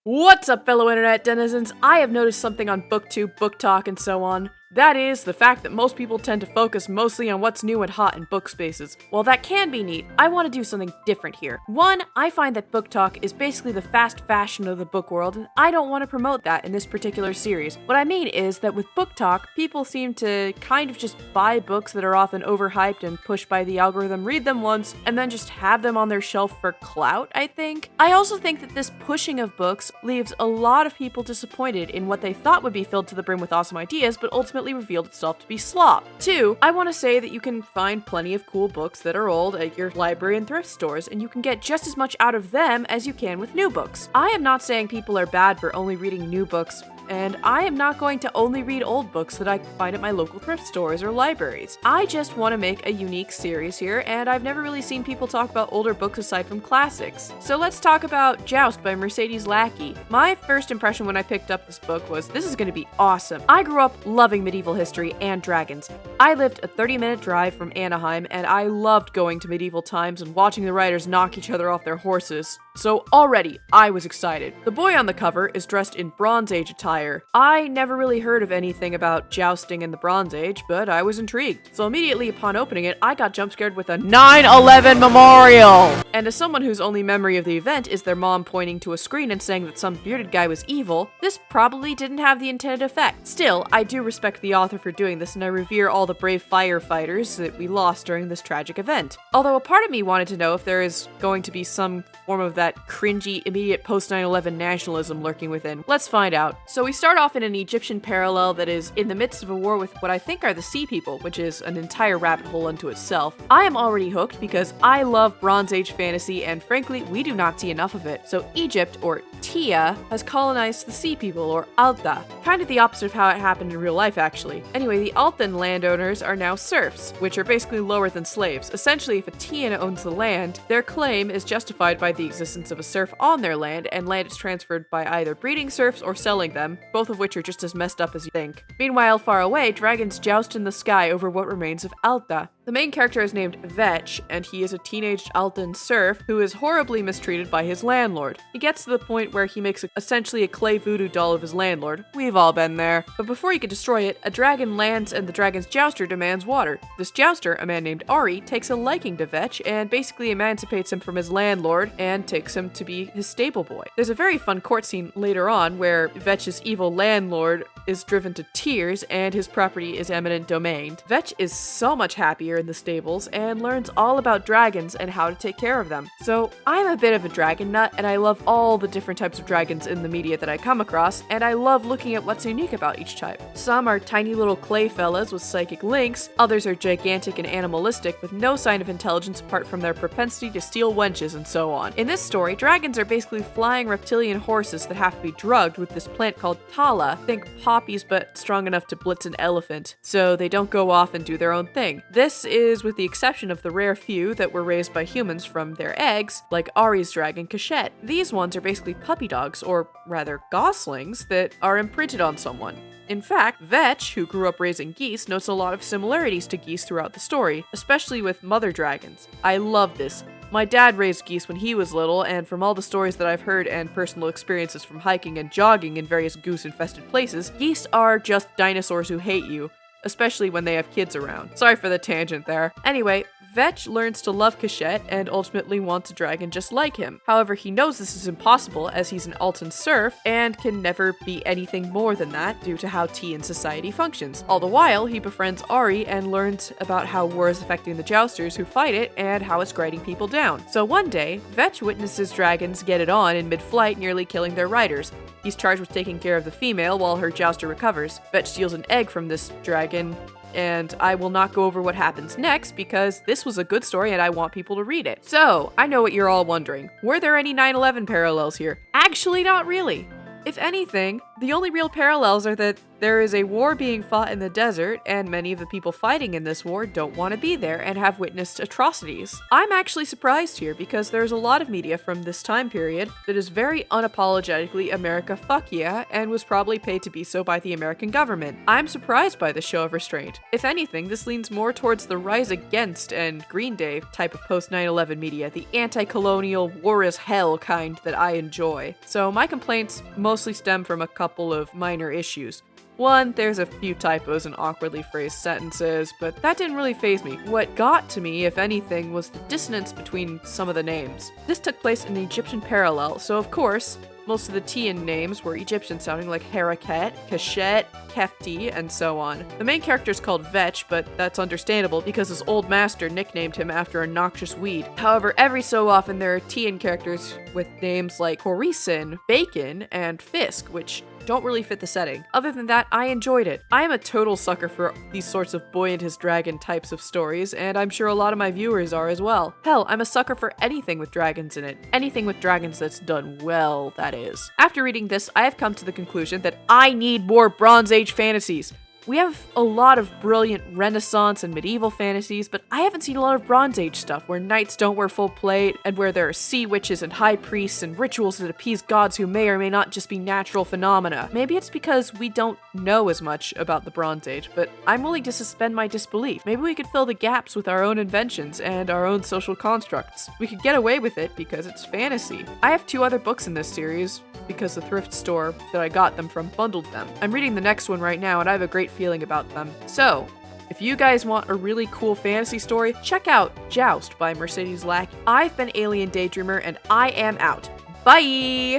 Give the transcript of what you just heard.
What's up, fellow internet denizens? I have noticed something on BookTube, Book Talk, and so on. That is, the fact that most people tend to focus mostly on what's new and hot in book spaces. While that can be neat, I want to do something different here. One, I find that Book Talk is basically the fast fashion of the book world, and I don't want to promote that in this particular series. What I mean is that with Book Talk, people seem to kind of just buy books that are often overhyped and pushed by the algorithm, read them once, and then just have them on their shelf for clout, I think. I also think that this pushing of books leaves a lot of people disappointed in what they thought would be filled to the brim with awesome ideas, but ultimately revealed itself to be slop. Two, I want to say that you can find plenty of cool books that are old at your library and thrift stores, and you can get just as much out of them as you can with new books. I am not saying people are bad for only reading new books, and I am not going to only read old books that I can find at my local thrift stores or libraries. I just want to make a unique series here, and I've never really seen people talk about older books aside from classics. So let's talk about Joust by Mercedes Lackey. My first impression when I picked up this book was, this is going to be awesome. I grew up loving medieval history and dragons. I lived a 30-minute drive from Anaheim, and I loved going to medieval times and watching the riders knock each other off their horses. So already, I was excited. The boy on the cover is dressed in Bronze Age attire. I never really heard of anything about jousting in the Bronze Age, but I was intrigued. So immediately upon opening it, I got jump scared with a 9/11 memorial! And as someone whose only memory of the event is their mom pointing to a screen and saying that some bearded guy was evil, this probably didn't have the intended effect. Still, I do respect the author for doing this, and I revere all the brave firefighters that we lost during this tragic event. Although a part of me wanted to know if there is going to be some form of that cringy, immediate post-9/11 nationalism lurking within. Let's find out. So we start off in an Egyptian parallel that is in the midst of a war with what I think are the Sea People, which is an entire rabbit hole unto itself. I am already hooked because I love Bronze Age fantasy, and frankly, we do not see enough of it. So Egypt, or Tia, has colonized the Sea People, or Alta. Kind of the opposite of how it happened in real life, actually. Anyway, the Altan landowners are now serfs, which are basically lower than slaves. Essentially, if a Tian owns the land, their claim is justified by the existence of a serf on their land, and land is transferred by either breeding serfs or selling them, both of which are just as messed up as you think. Meanwhile, far away, dragons joust in the sky over what remains of Alta. The main character is named Vetch, and he is a teenage Altan serf who is horribly mistreated by his landlord. He gets to the point where he makes essentially a clay voodoo doll of his landlord. We've all been there. But before he can destroy it, a dragon lands and the dragon's jouster demands water. This jouster, a man named Ari, takes a liking to Vetch and basically emancipates him from his landlord and takes him to be his stable boy. There's a very fun court scene later on where Vetch's evil landlord is driven to tears and his property is eminent domain. Vetch is so much happier in the stables and learns all about dragons and how to take care of them. So I'm a bit of a dragon nut, and I love all the different types of dragons in the media that I come across, and I love looking at what's unique about each type. Some are tiny little clay fellas with psychic links, others are gigantic and animalistic with no sign of intelligence apart from their propensity to steal wenches and so on. In this story, dragons are basically flying reptilian horses that have to be drugged with this plant called tala, think poppies but strong enough to blitz an elephant, so they don't go off and do their own thing. This is with the exception of the rare few that were raised by humans from their eggs, like Ari's dragon Cachette. These ones are basically puppy dogs, or rather goslings, that are imprinted on someone. In fact, Vetch, who grew up raising geese, notes a lot of similarities to geese throughout the story, especially with mother dragons. I love this. My dad raised geese when he was little, and from all the stories that I've heard and personal experiences from hiking and jogging in various goose-infested places, geese are just dinosaurs who hate you, especially when they have kids around. Sorry for the tangent there. Anyway, Vetch learns to love Cachette and ultimately wants a dragon just like him. However, he knows this is impossible as he's an Altan serf and can never be anything more than that due to how Tian society functions. All the while, he befriends Ari and learns about how war is affecting the jousters who fight it and how it's grinding people down. So one day, Vetch witnesses dragons get it on in mid-flight, nearly killing their riders. He's charged with taking care of the female while her jouster recovers. Vetch steals an egg from this dragon, and I will not go over what happens next because this was a good story and I want people to read it. So, I know what you're all wondering. Were there any 9/11 parallels here? Actually, not really. If anything, The only real parallels are that there is a war being fought in the desert, and many of the people fighting in this war don't want to be there and have witnessed atrocities. I'm actually surprised here because there's a lot of media from this time period that is very unapologetically America fuck yeah, and was probably paid to be so by the American government. I'm surprised by the show of restraint. If anything, this leans more towards the rise against and Green Day type of post 9/11 media, the anti-colonial war is hell kind that I enjoy. So my complaints mostly stem from a couple of minor issues. One, there's a few typos and awkwardly phrased sentences, but that didn't really faze me. What got to me, if anything, was the dissonance between some of the names. This took place in the Egyptian parallel, so of course, most of the Tian names were Egyptian sounding like Harakat, Kashet, Kefti, and so on. The main character is called Vetch, but that's understandable because his old master nicknamed him after a noxious weed. However, every so often there are Tian characters with names like Horisin, Bacon, and Fisk, which don't really fit the setting. Other than that, I enjoyed it. I am a total sucker for these sorts of boy and his dragon types of stories, and I'm sure a lot of my viewers are as well. Hell, I'm a sucker for anything with dragons in it. Anything with dragons that's done well, that is. After reading this, I have come to the conclusion that I need more Bronze Age fantasies. We have a lot of brilliant Renaissance and medieval fantasies, but I haven't seen a lot of Bronze Age stuff where knights don't wear full plate, and where there are sea witches and high priests and rituals that appease gods who may or may not just be natural phenomena. Maybe it's because we don't know as much about the Bronze Age, but I'm willing to suspend my disbelief. Maybe we could fill the gaps with our own inventions and our own social constructs. We could get away with it because it's fantasy. I have 2 other books in this series because the thrift store that I got them from bundled them. I'm reading the next one right now and I have a great feeling about them. So, if you guys want a really cool fantasy story, check out Joust by Mercedes Lackey. I've been Alien Daydreamer and I am out. Bye!